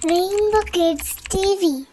Rainbow Kids TV.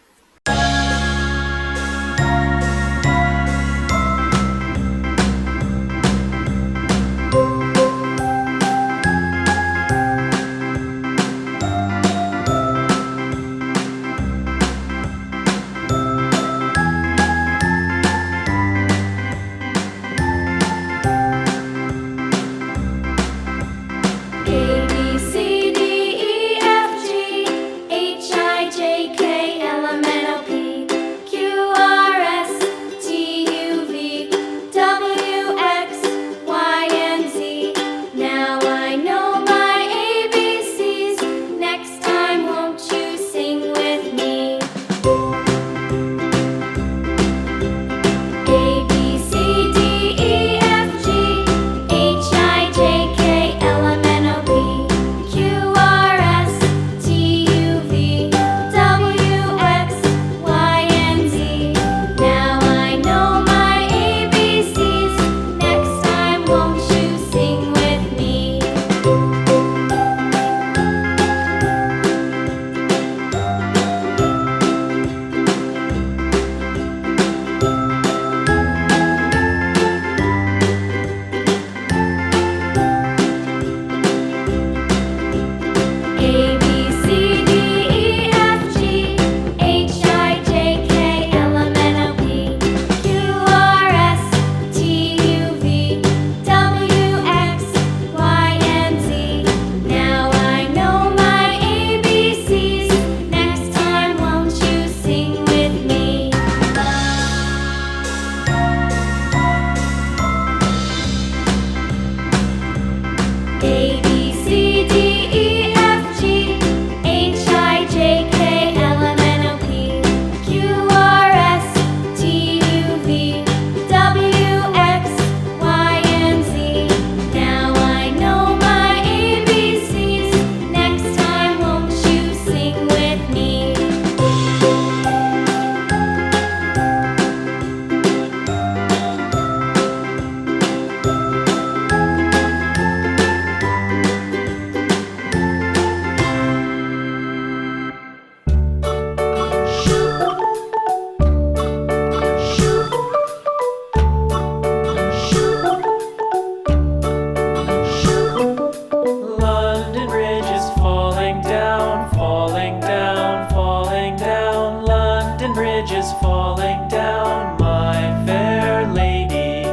Is falling down, my fair lady.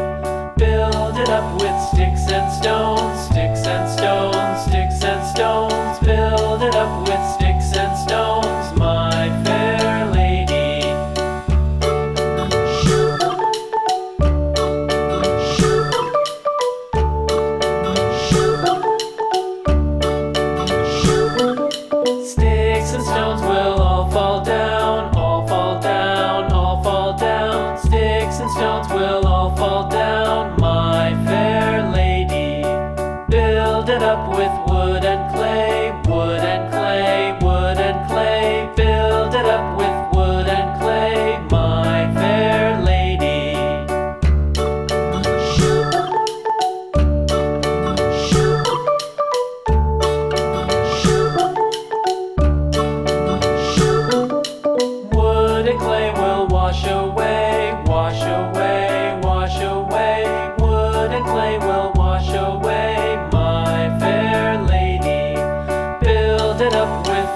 Build it up with sticks and stones, sticks and stones, sticks and stones. Build it up with sticks and stones, my fair lady. Sticks and stones will all fall down, all fall down, all fall down. Sticks and stones will all fall down, my fair lady. Build it up with wood and clay, wood and clay, wood and clay. Build it up with wood and clay, my fair lady. Wood and clay will wash away, wash away, wash away. Wood and clay will wash away, my fair lady. Build it up with